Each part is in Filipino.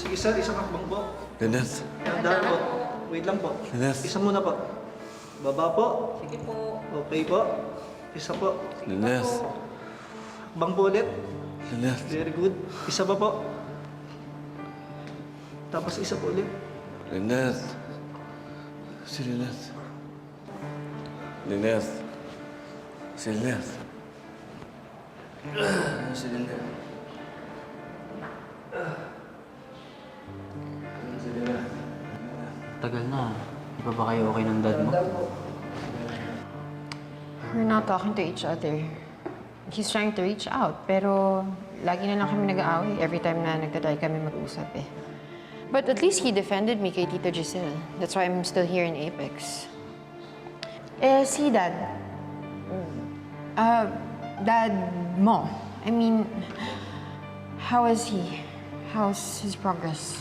Sige sir, isang hakbang po. Lynette. Dahan po. Wait lang po. Lynette. Isa muna po. Baba po. Sige po. Okay po. Isa po. Lynette. Hakbang po ulit. Lynette. Very good. Isa pa po. Tapos isa po ulit. Lynette. Si Lynette. Lynette. Si Lynette. Si Lynette. Si Lynette. Tagal na. Di pa ba kayo okay ng dad mo? We're not talking to each other. He's trying to reach out, pero lagi na lang kami nag-aaway every time na nagtatry kami mag-usap eh. But at least he defended me kay Tita Giselle. That's why I'm still here in Apex. Si Dad. Dad mo. I mean, how is he? How's his progress?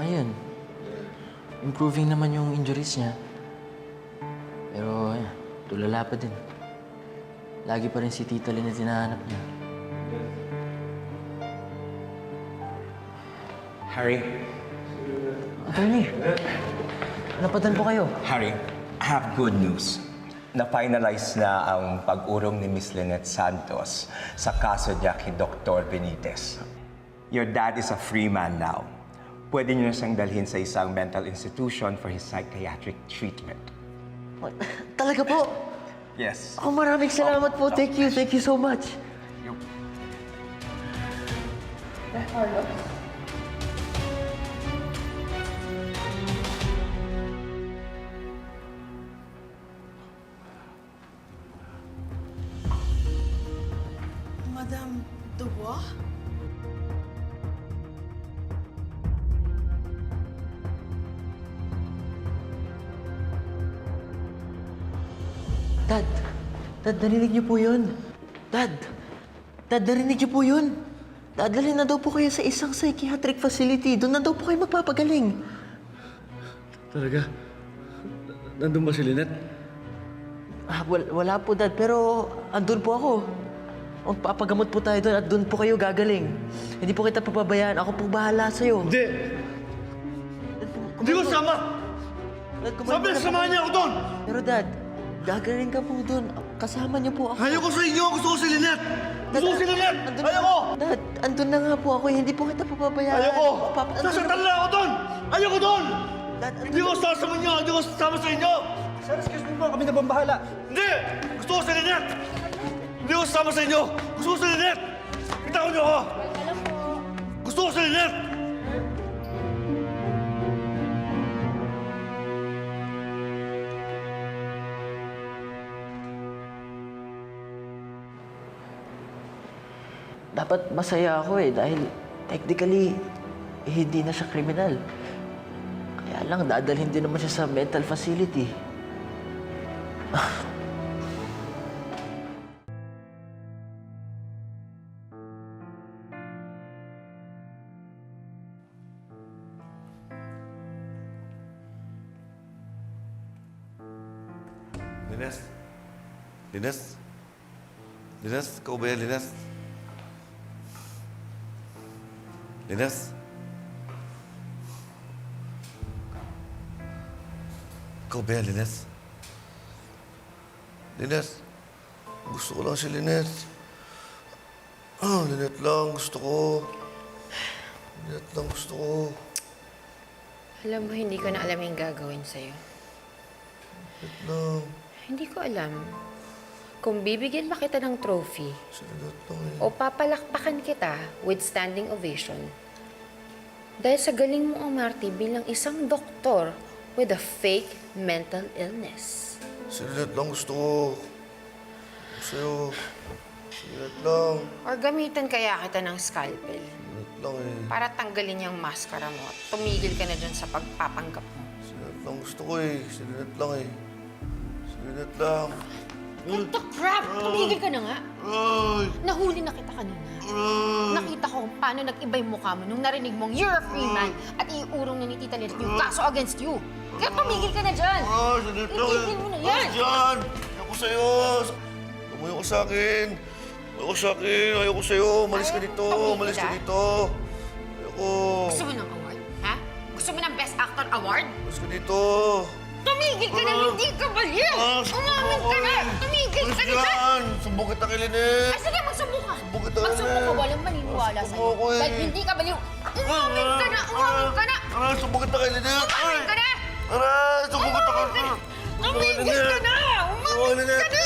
Ayun. Improving naman yung injuries niya. Pero, tulala pa din. Lagi pa rin si Tita Lynn na tinahanap niya. Harry? Attorney, napadan po kayo. Harry, I have good news. Na-finalize na ang pag-urong ni Miss Lynette Santos sa kaso niya kay Dr. Benitez. Your dad is a free man now. Pwede niyo na siyang dalhin sa isang mental institution for his psychiatric treatment. Talaga po? Yes. Ako maraming salamat po. Thank you so much. Madame Dubois? Dad, narinig niyo po yun. Dad, narinig niyo po yun. Dadalhin na daw po kayo sa isang psychiatric facility. Doon na daw po kayo magpapagaling. Talaga? Nandun ba si Lynette? Wala po, Dad. Pero andun po ako. Magpapagamot po tayo doon at doon po kayo gagaling. Hindi po kita papabayaan. Ako po bahala sa'yo. Hindi! Hindi ko sama! Dad, Sabi na samahan niya ako doon! Pero Dad, gagaling ka po doon. Kasama niyo po ako. Ayoko sa inyo! Gusto ko si Lynette! Gusto ko si Lynette! Ayoko! Dad, andun na nga po ako. Hindi po kita papabayaan. Ayoko! Andun Sasaktan lang ako doon! Ayoko doon! Dad, Hindi ko sasama niyo! Hindi ko sasama sa inyo! Sir, excuse me po. Kami na pong bahala. Hindi! Gusto ko si Lynette! Hindi ko sasama sa inyo! Gusto ko si Lynette! Bitawan niyo ako! Gusto ko si Lynette! dapat masaya ako dahil technically, hindi na siya kriminal. Kaya lang, dadalhin din naman siya sa mental facility. Lynette? Lynette? Lynette? Ikaw ba yan, Lynette? Lynette? Ikaw ba yan, Lynette? Lynette? Gusto ko lang si Lynette. Lynette lang, gusto ko. Lynette lang, gusto ko. Alam mo, hindi ko na alam yung gagawin sa'yo. Lynette lang. Hindi ko alam kung bibigyan ba kita ng trophy Si Lynette lang eh. o papalakpakan kita with standing ovation. Dahil sa galing mo umarte bilang isang doktor with a fake mental illness. Si Lynette lang, gusto ko. Sa'yo. Si Lynette lang. Or gamitan kaya kita ng scalpel Lynette lang eh. para tanggalin yung maskara mo at tumigil ka na dyan sa pagpapanggap mo. Si Lynette lang gusto ko eh. Si Lynette lang eh. Si Lynette lang. What the crap! Tumigil ka na nga! Ay! Nahuli na kita kanina. Nakita ko kung paano nag-iba yung mukha mo nung narinig mong you're a free man at iurong na ni Tita Lynette yung kaso against you. Kaya tumigil ka na dyan! Si Lynette lang eh. Itigil mo na yan! Diyan! Ayoko sa'yo. Tumuyo ka sa akin. Ayoko sa akin. Ayoko sa'yo. Umalis ka dito. Tumigil Umalis ka ka? dito. Ayoko ko. Gusto mo ng award? Ha? Gusto mo ng Best Actor Award? Alis ka dito. Tumigil ka na, hindi ka baliw! Umamin ka na! Tumigil ka na! Yan! Sumbong kita kay Lynette. Ay, sige, magsumbo ka. Sumbong kita kay Magsumbo ka, Lynette. walang maniniwala Sumbong sa'yo. ako eh. Dahil hindi ka baliw. Umamin ka na! Umamin ka na! Sumbong kita kay Lynette. Umamin ka na! Aray! Sumbong kita kay Lynette. Tumigil ka na! Umamin ka na!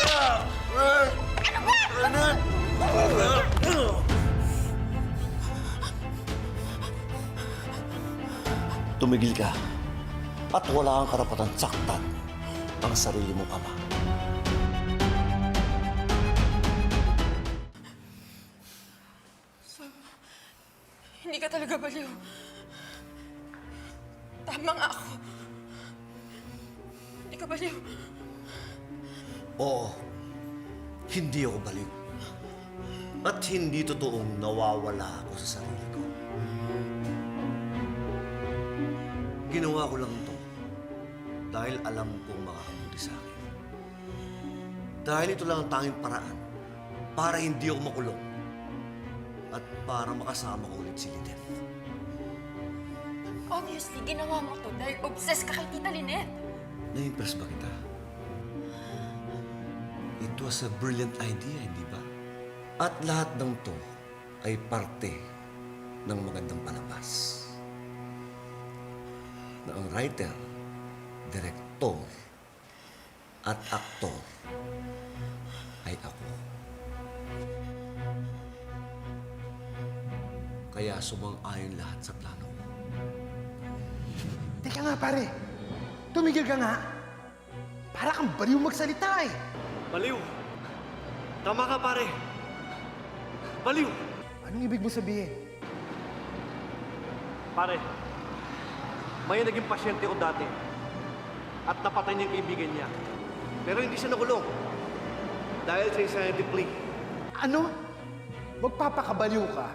Ano ba? Tumigil ka. At wala kang karapatan saktan ang sarili mong ama. Hindi ka talaga baliw. Tama nga ako. Hindi ka baliw. Oo, hindi ako baliw. At hindi totoong nawawala ako sa sarili ko. Ginawa ko lang ito dahil alam kong makakabuti sa akin. Dahil ito lang ang tanging paraan para hindi ako makulong at para makasama ko ulit si Lynette. Obviously, ginawa mo to dahil obsessed ka kay Tita Lynette. Na-impress ba kita? It was a brilliant idea, hindi ba? At lahat ng to ay parte ng magandang palabas. Na ang writer, direktor, at aktor ay ako. Kaya sumang-ayon lahat sa plano ko. Teka nga, pare. Tumigil ka nga. Para kang baliw magsalita eh. Baliw! Tama ka, pare. Baliw! Anong ibig mo sabihin? Pare, may naging pasyente ko dati at napatay niya yung kaibigan niya. Pero hindi siya nakulong dahil sa insanity plea. Ano? Magpapakabaliw ka?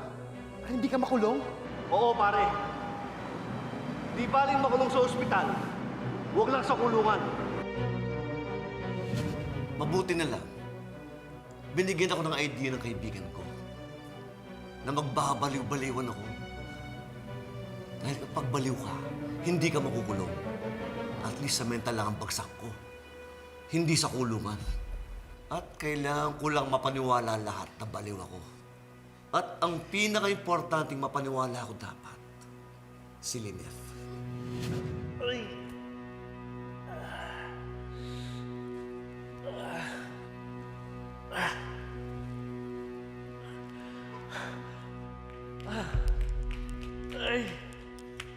Para hindi ka makulong? Oo, pare. Di baling makulong sa ospital. Huwag lang sa kulungan. Mabuti na lang, binigyan ako ng idea ng kaibigan ko na magbabaliw-baliwan ako. Dahil kapag baliw ka, hindi ka makukulong. At least sa mental lang ang bagsak ko. Hindi sa kulungan. At kailangan ko lang mapaniwala lahat na baliw ako. At ang pinaka-importanting mapaniwala ako dapat, si Lynette.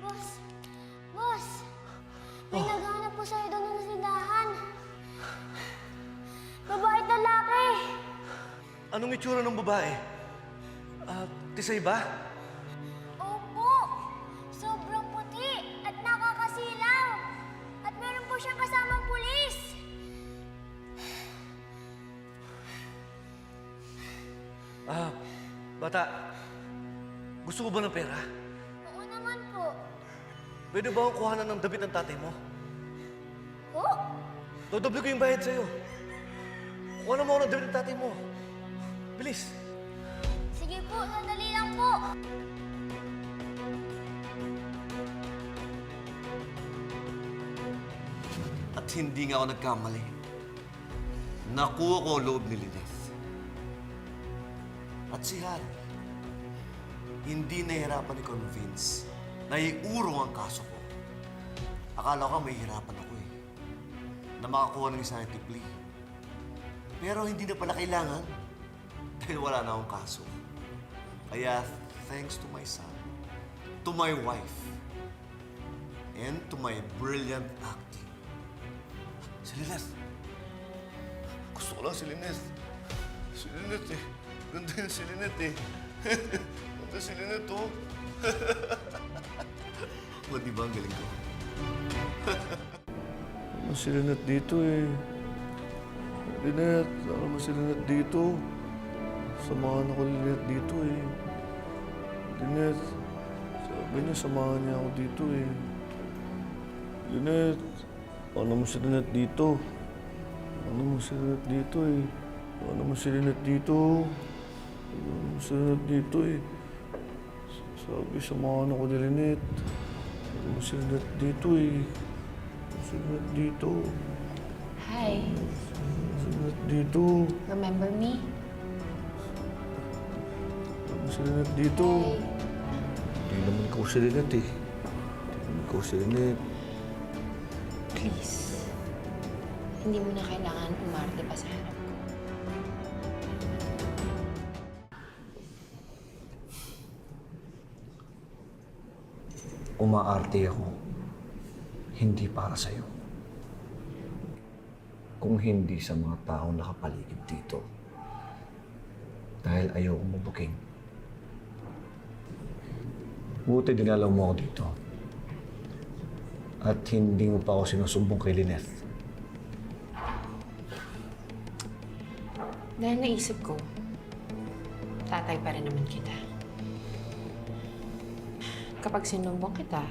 Boss! Boss! May naghahanap po sa'yo doon ng tindahan. Babae at lalaki. Anong itsura ng babae? Tisay ba? Opo! Sobrang puti at nakakasilaw. At meron po siyang kasamang pulis. Bata, gusto ko ba ng pera? Oo naman po. Pwede ba akong kuhanan ng damit ng tatay mo? Po? Dodoble ko yung bayad sa'yo. Kuha mo ako ng damit ng tatay mo. Bilis. Sige po, sandali lang po. At hindi nga ako nagkamali. Nakuha ko ang loob ni Lynette. At si Hal, hindi nahihirapan i-convince na iurong ang kaso ko. Akala ko may hirapan ako eh, na makakuha ng insanity plea. Pero hindi na pala kailangan dahil wala na akong kaso. Kaya thanks to my son, to my wife, and to my brilliant acting. Si Lynette. Gusto ko lang si Lynette. Si Lynette eh. Ganda yun si Lynette eh. Ganda si Lynette oh. O, di ba ang galing ko? Ano si Lynette dito eh? Lynette, ano mo si Lynette dito? Samahan ako ni Lynette dito eh. Lynette, sabi niya samahan niya ako dito eh. Lynette, ano mo si Lynette dito? Ano mo si Lynette dito eh? Ano mo si Lynette dito? Ano mo si Lynette dito eh? Sabi, samahan ako ni Lynette. Wala si Lynette dito eh. Wala si Lynette dito. Hi. Wala si Lynette dito. Remember me? Wala si Lynette dito. Hindi naman ikaw si Lynette eh. Hindi naman ikaw si Lynette. Please. Hindi mo na kailangan umarte pa sa harap ko. Umaarte ako. Hindi para sa'yo. Kung hindi sa mga taong nakapaligid dito. Dahil ayaw umubuking. Buti dinalaw mo ako dito. At hindi mo pa ako sinusumbong kay Lynette. Dahil naisip ko, tatay pa rin naman kita. Kapag sinumbong kita,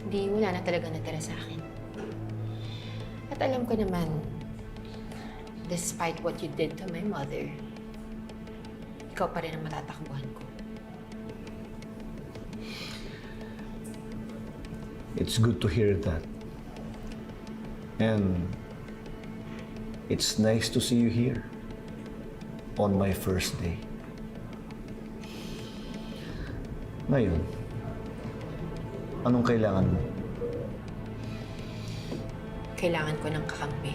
di wala na talaga natira sa akin. At alam ko naman, despite what you did to my mother, ikaw pa rin ang matatakbuhan ko. It's good to hear that. And it's nice to see you here on my first day. Ngayon, anong kailangan mo? Kailangan ko ng kakampi.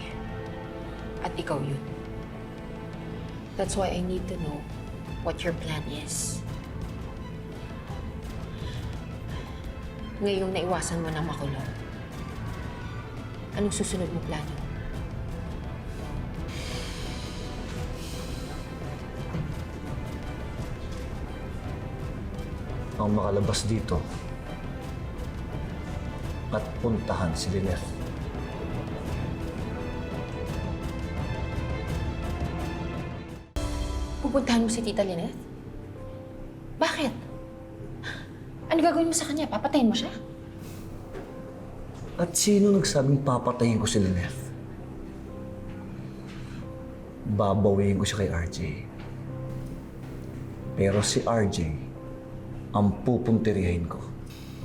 At ikaw yun. That's why I need to know what your plan is. Ngayong naiwasan mo ng makulong, anong susunod mo plano? Ang makalabas dito at puntahan si Lynette. Pupuntahan mo si Tita Lynette? Bakit? Ano gagawin mo sa kanya? Papatayin mo siya? At sino nagsabing papatayin ko si Lynette? Babawiin ko siya kay RJ. Pero si RJ ang pupuntirihin ko.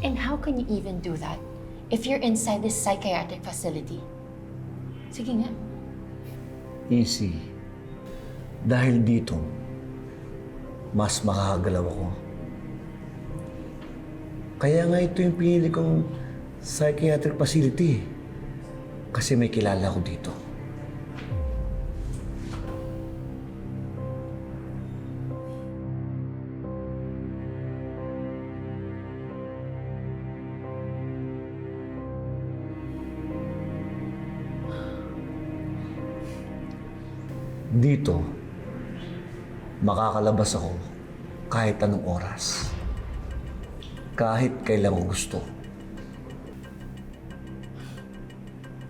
And how can you even do that if you're inside this psychiatric facility? Sige nga. Easy. Dahil dito, mas makakagalaw ako. Kaya nga ito yung pinili kong psychiatric facility. Kasi may kilala ko dito. Dito, makakalabas ako kahit anong oras. Kahit kailan ko gusto.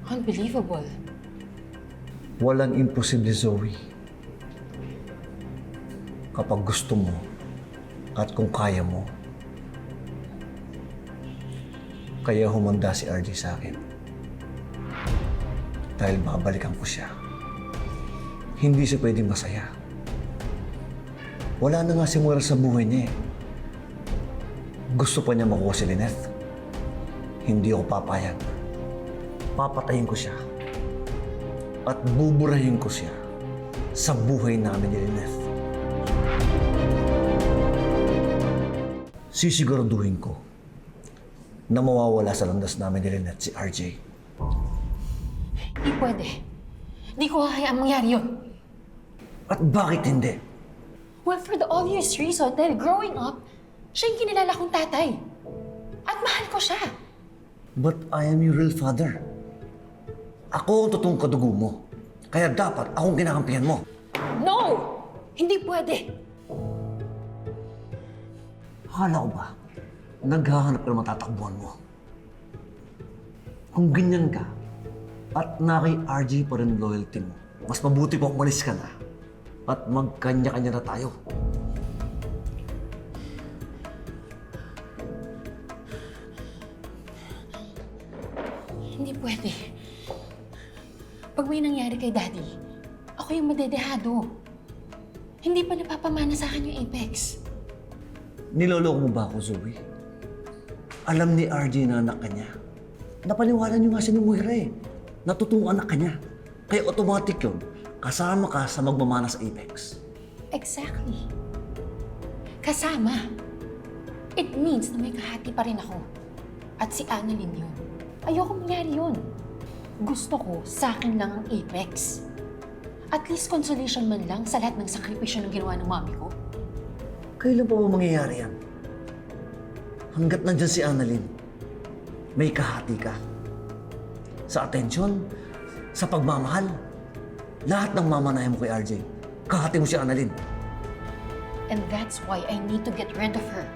Unbelievable. Walang imposible, Zoe. Kapag gusto mo at kung kaya mo. Kaya humanda si RJ sa akin. Dahil babalikan ko siya. Hindi siya pwedeng masaya. Wala na nga si moral sa buhay niya eh. Gusto pa niya makuha si Lynette. Hindi ako papayag. Papatayin ko siya. At buburahin ko siya sa buhay namin ni Lynette. Sisiguraduhin ko na mawawala sa landas namin ni Lynette si RJ. Hindi pwede. Hindi ko hahayaang mangyari yun. At bakit hindi? Well, for the obvious reason that growing up, siya yung kinilala kong tatay. At mahal ko siya. But I am your real father. Ako ang totoong kadugo mo. Kaya dapat akong kinakampihan mo. No! Hindi pwede. Akala ko ba, naghahanap ka ng matatakbuhan mo? Kung ganyan ka, at na kay RJ pa rin loyalty mo, mas mabuti pa umalis ka na at magkanya-kanya na tayo. Hindi pwede. Pag may nangyari kay Daddy, ako yung madedehado. Hindi pa napapamana sa akin yung Apex. Niloloko mo ba ako, Zoe? Alam ni RJ na anak ka niya. Napaniwala niyo nga siya ni Moira eh. Natutong anak ka niya. Kaya automatic yun, kasama ka sa magmamana sa Apex. Exactly. Kasama. It means na may kahati pa rin ako. At si Annalyn yun. Ayoko mangyari yun. Gusto ko, sa akin lang ang Apex. At least consolation man lang sa lahat ng sakripisyo na ginawa ng mami ko. Kailan pa ba mangyayari yan? Hanggat nandyan si Annalyn, may kahati ka. Sa atensyon, sa pagmamahal, lahat ng mamanayan mo kay RJ, kahati mo si Annalyn. And that's why I need to get rid of her.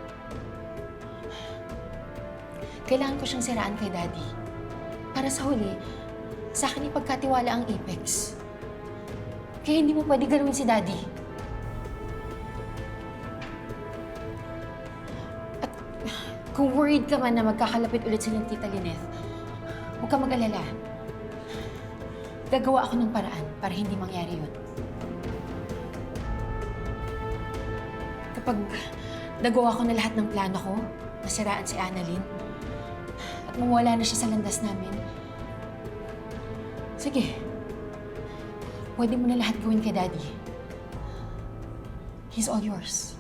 Kailangan ko siyang siraan kay Daddy. Para sa huli, sa akin ipagkatiwala ang Apex. Kaya hindi mo pwede galawin si Daddy. At kung worried ka man na magkakalapit ulit silang Tita Lynette, huwag ka mag-alala. Gagawa ako ng paraan para hindi mangyari yun. Kapag nagawa ko na lahat ng plano ko, nasiraan si Annalyn, at mawala na siya sa landas namin, sige, pwede mo na lahat gawin kay Daddy. He's all yours.